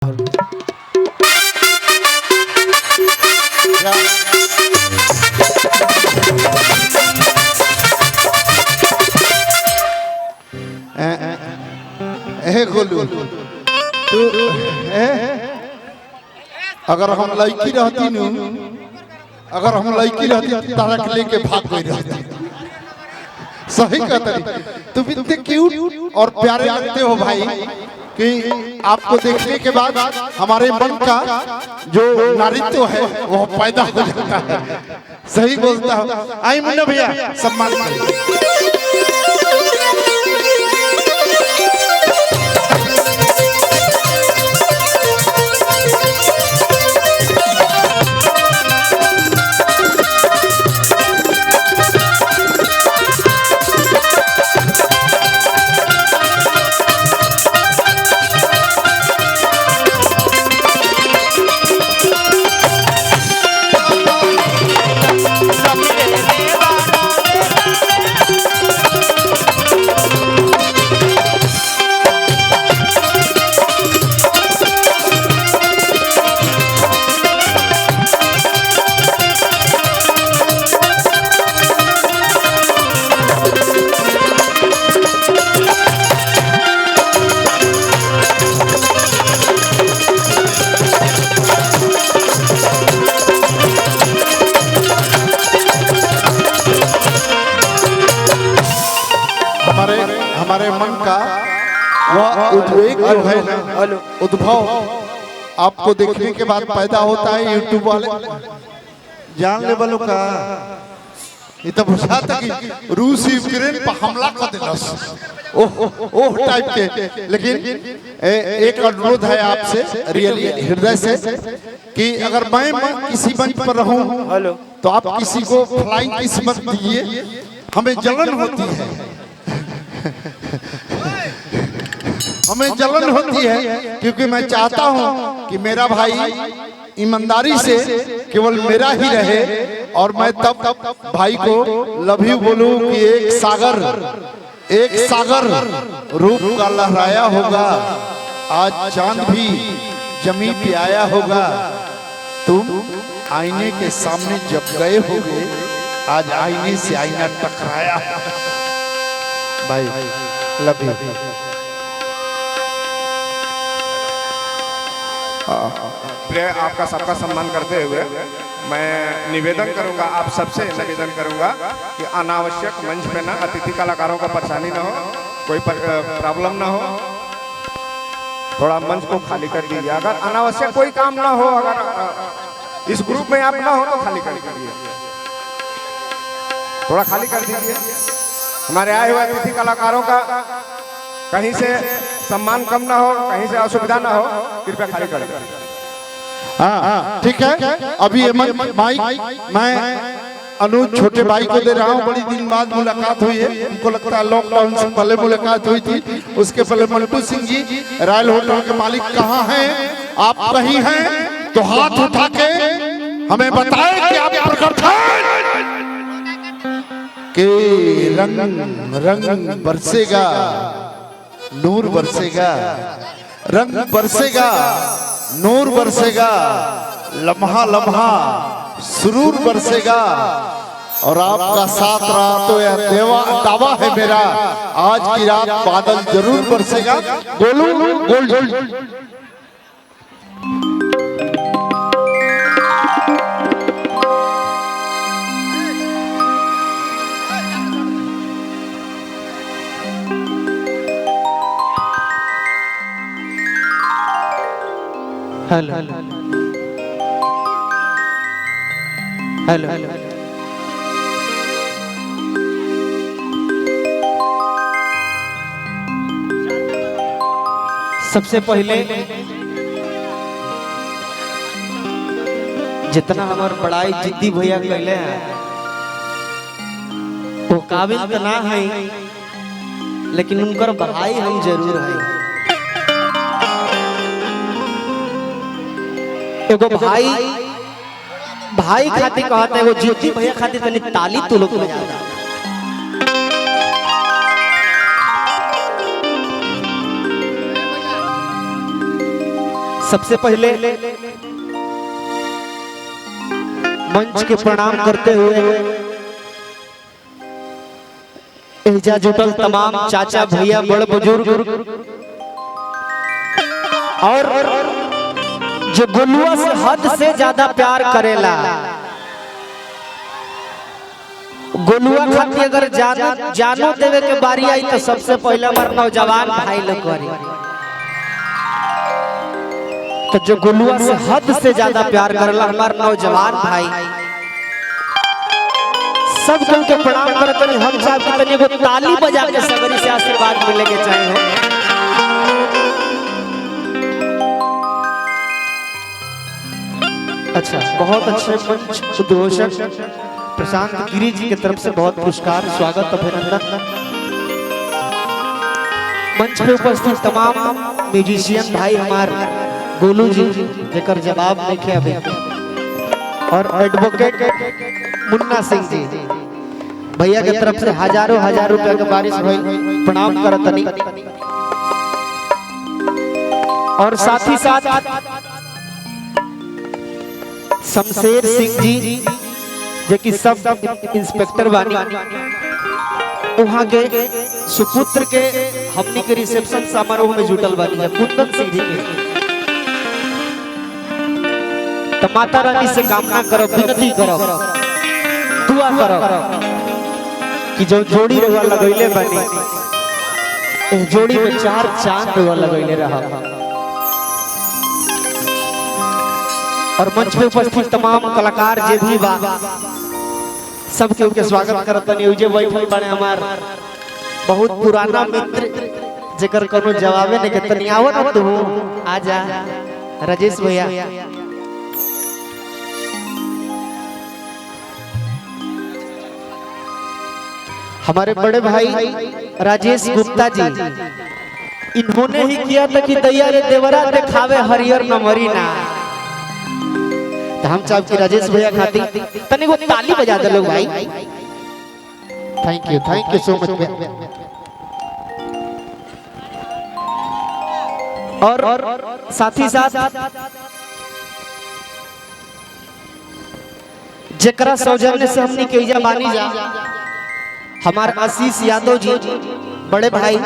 गोलू तू अगर हम लड़की रहती नु अगर हम लड़की रहती तारा के लेके भाग गई रहती। सही कहता तुम इतने क्यूट और प्यारे लगते हो भाई कि आपको देखने के बाद हमारे मन का जो नारित्व है वो पैदा हो जाता है। सही बोलता हूँ। आई मुन्ना भैया सम्मान हमारे मन का वह उद्वेग जो है ना उद्भव आपको देखने के बाद पैदा होता है। यूट्यूब वाले जान ले बोलो का ये तो बुझाता कि रूस यूक्रेन पर हमला कर दिलस ओह टाइप के। लेकिन एक अनुरोध है आपसे रियली हृदय से कि अगर मैं किसी मंच पर रहूं तो आप किसी को फ्लाइंग किस मत दीजिए, हमें जलन होती है। हमें जलन होती है क्योंकि मैं चाहता हूं कि मेरा भाई ईमानदारी से केवल मेरा ही रहे और मैं तब भाई को लव यू बोलूं कि एक सागर रूप का लहराया होगा, आज चांद भी जमी पे आया होगा। तुम आईने के सामने जब गए होगे, आज आईने से आईना टकराया। भाई लव यू। प्रिय आपका सबका सम्मान करते हुए मैं निवेदन करूंगा, आप सबसे निवेदन करूंगा कि अनावश्यक मंच पे ना अतिथि कलाकारों को परेशानी ना हो, कोई प्रॉब्लम ना हो, थोड़ा मंच को खाली कर दीजिए। अगर अनावश्यक कोई काम ना हो, अगर इस ग्रुप में आप ना हो तो खाली कर दीजिए, थोड़ा खाली कर दीजिए। हमारे आए हुए अतिथि कलाकारों का कहीं से सम्मान कम ना हो, कहीं से असुविधा ना हो, कृपया खाली कर दीजिए। हाँ ठीक है। अभी माइक मैं अनुज छोटे भाई को दे रहा हूँ। बड़ी दिन बाद मुलाकात हुई है, उनको लगता है लॉकडाउन से पहले मुलाकात हुई थी। उसके पहले मंटू सिंह जी रॉयल होटल के मालिक कहाँ हैं? आप कहीं हैं तो हाथ उठा के हमें बताएं कि आप प्रकट हैं कि रंग बरसेगा, नूर बरसेगा, रंग बरसेगा, नूर बरसेगा, लम्हा लम्हा सुरूर बरसेगा और आपका साथ रहा तो यह दावा है मेरा, आज की रात बादल जरूर बरसेगा। गोलू गोल्ड हेलो हेलो सबसे पहले जितना हमार बड़ाई जिद्दी भैया कहले हैं वो काबिल तो ना है, लेकिन उनकर भाई हम जरूर है। एगो भाई खातिर कहते हैं, वो जिद्दी भैया खातिर तनी ताली तो लोग बजाता। सबसे पहले मंच के प्रणाम करते हुए एजा जुटल तमाम चाचा भैया बड़ बुजुर्ग और जो गुलुआ से हद से ज्यादा प्यार करेला, गोलुआ खाती अगर जानो देवे के बारी आई तो सबसे पहले हमारे नौजवान भाई लोग करी। तो जो गोलुआ से हद से ज्यादा प्यार करला हमारे नौजवान भाई सब को के प्रणाम करते हैं। हम साहब की तनी को ताली बजा के सगरी से आशीर्वाद मिले के चाहे हो। अच्छा, बहुत अच्छे मंच उद्घोषक प्रशांत गिरी जी की तरफ से बहुत पुरस्कार, स्वागत, अभिनंदन। मंच पे उपस्थित तमाम म्यूजिशियन भाई हमारे गोलू जी जेकर जवाब देखे अभी, और एडवोकेट मुन्ना सिंह जी भैया की तरफ से हजारों रुपया के बारिश हुई, प्रणाम करतनी। और साथ ही साथ शमशेर सिंह जी जो कि सब इंस्पेक्टर बानी, वहाँ के सुपुत्र के हमनी के रिसेप्शन समारोह में जुटल बानी। कुंदन सिंह जी के तो माता रानी से कामना करो, विनती करो, दुआ करो कि जो जोड़ी रवा लगैले बानी इस जोड़ी में 4 चांद रवा लगैले रहा। और मंच पे उपस्थित तमाम कलाकार जे भी बा सबके उनके स्वागत करतनी। उजे बैठल बने हमार बहुत पुराना मित्र जेकर कोनो जवाबे नहीं के तनी आवो ना तू आजा राजेश भैया। हमारे बड़े भाई राजेश गुप्ता जी, इन्होंने ही किया था कि दैया रे देवरा दिखावे हरियर नमरी ना। तो हम चाहते कि राजेश भैया खाती तने को ताली बजा दे लोग भाई। Thank you so much. और साथ ही साथ जेकरा सौजन्य से हमनी के इजा बानी जा हमारे आशीष यादव जी बड़े भाई,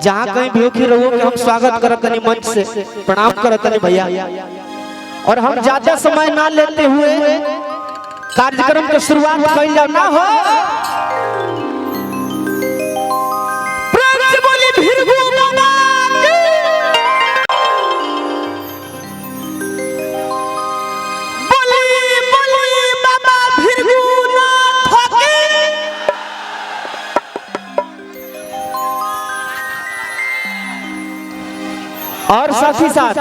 जहाँ कहीं भी होके रहो कि हम स्वागत करतनी, मंच से प्रणाम करतनी भैया। और हम ज्यादा समय ना लेते हुए कार्यक्रम की शुरुआत कइल ना हो। प्रेम से बोली भिरगु बाबा की। बोली बाबा भिरगु नाथ की। और साथ ही साथ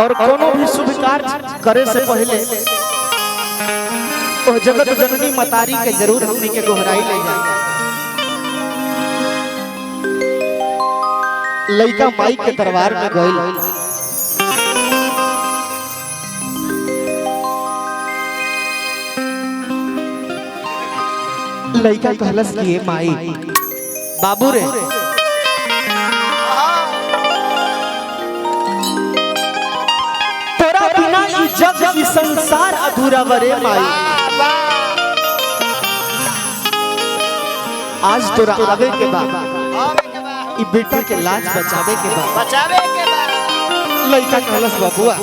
और कोनो भी शुभ कार्य करे से पहले तो जगत जननी मतारी के जरूर हमनी के गोहराई ले जाए। लइका माई के दरबार में गइल, लइका कहलस कि ए माई बाबू रे जग की संसार अधूरा बरे माई। आज तोरा आवे के बाद ई बेटा के लाज बचावे के बाद लइका कहलस बाबुआ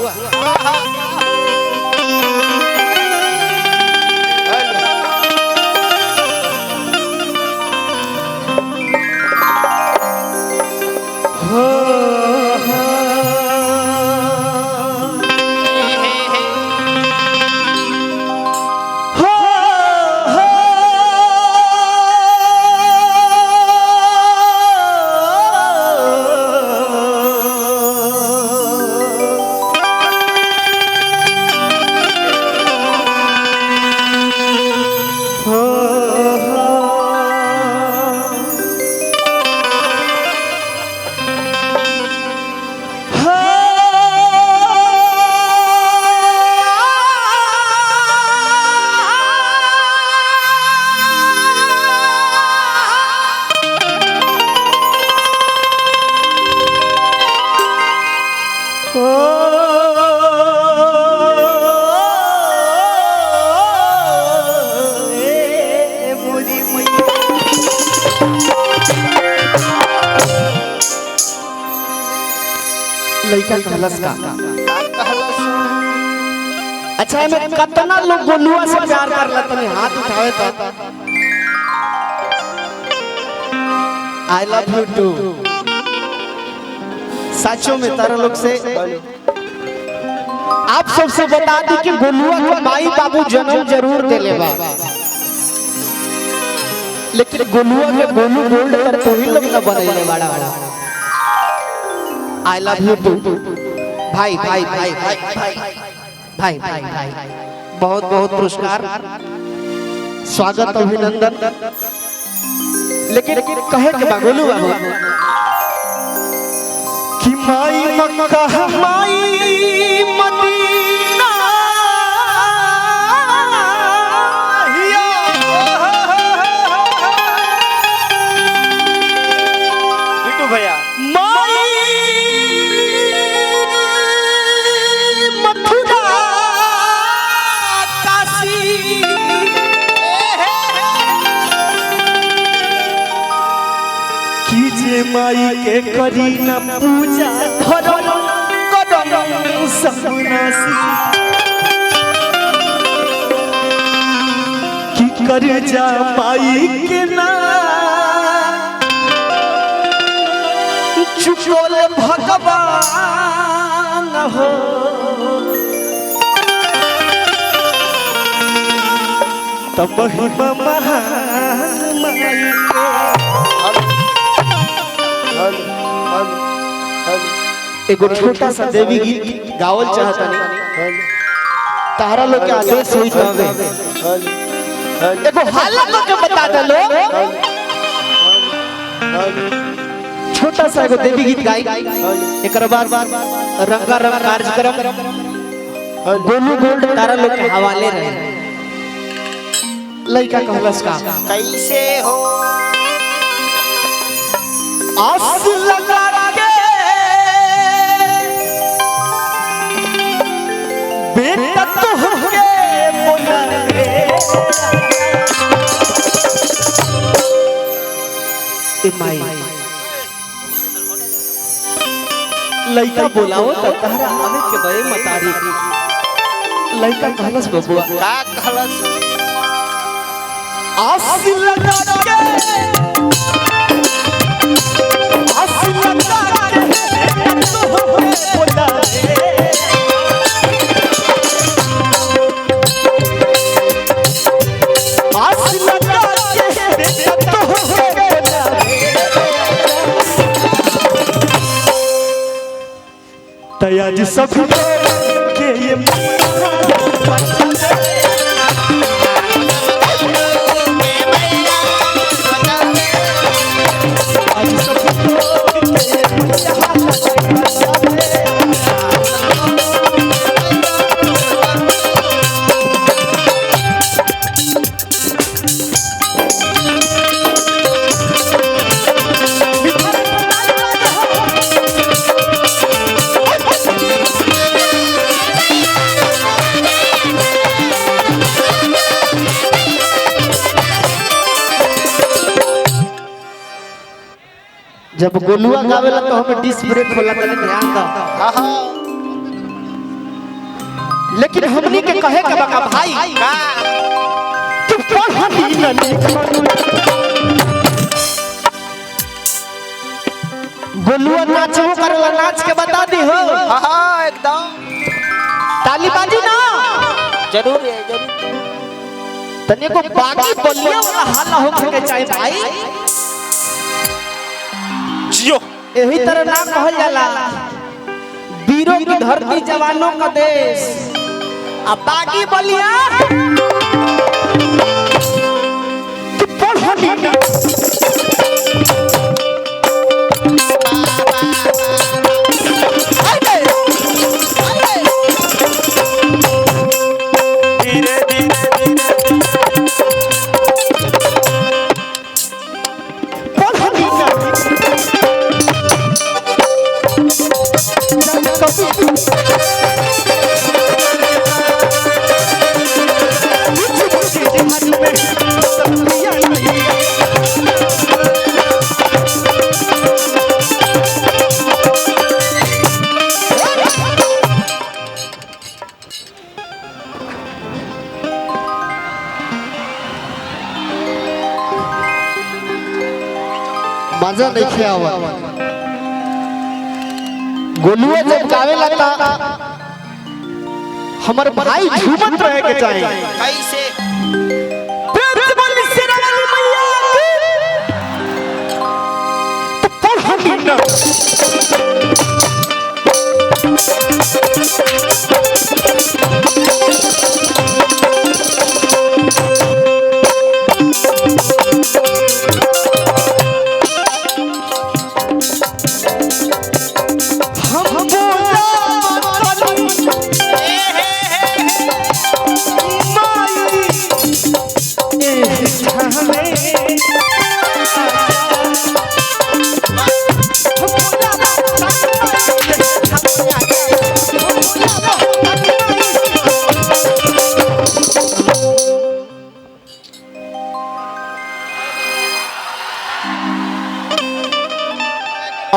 लड़का कहलस का अच्छा है मैं कितना लोग गोलुआ से प्यार कर ला तने हाथ उठावे तो आई लव यू टू सचो में तारा लोग से आप सबसे बता दी कि गोलुआ के माई बाबू जन्म जरूर देले बा लेकिन गोलुआ के गोलू गोल्ड पर तो ही लोग न बनैले बड़ा बड़ा आई लव यू टू भाई भाई भाई भाई भाई भाई भाई भाई बहुत बहुत पुरस्कार स्वागत अभिनंदन लेकिन कहे के बा गोलू बाबू कि माई मक्का माई मदीना बिट्टू भैया माई मथुरा काशी कीजे माई के करी न पूजा धरम करम सपनासी की कर जा माई के ना चुकोल भगवान हो तब महिमा महान माई के एगो छोटा सा देवी गीत गावल चाहता नहीं तारा लोग के आदेश हुई तबे एगो हालत के बता दे लो छोटा सा एगो देवी गीत गाई एकरा बाद रंगा रंग कार्यक्रम गोलू गोल्ड तारा लोग के हवाले रहे लइका कहलस का कैसे हो आस लगा के बेटा तो होके बोला रे ए माई लइका बोलाओ त तहरा आवे के बे मतारी लइका कहलस बबुआ का कहलस आस लगा के आस लगा के बेटा तो होके बोला रे आस लगा के बेटा तो होके बोला रे तैयारी सब के ये जब गोलुआ गावेला तो हमें डिस ब्रेक होला तने ध्यान दो लेकिन हमनी के कहे के बका भाई तू पढ़ी न लिखनु गोलुआ नाचो करला नाच के बता दी हो हां एकदम ताली बाजी ना जरूर है जरूर तने को बाकी बलिया वाला हल्ला हो के चाहिए भाई जियो यही तरह ना कहल जाला वीरों की धरती जवानों का देश अब बागी बलिया तू पढ़नी ना बाजा नहीं खियावा गोलुआ जब गावे लगता हमारे भाई झूमत रहे के चाहिए कैसे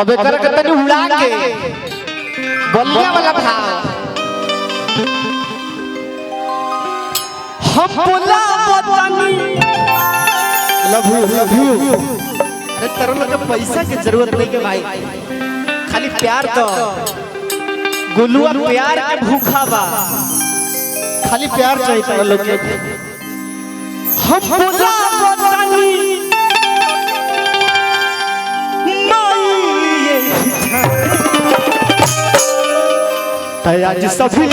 अब एकर के तनी उड़ा के बलिया वाला भाव हम बोला बतानी लव यू अरे तेरे लोग पैसा की जरूरत नहीं के भाई खाली प्यार तो गुलुआ प्यार के भूखा बा खाली प्यार चाहिए तेरे लोग के हम बोला बतानी आज सभी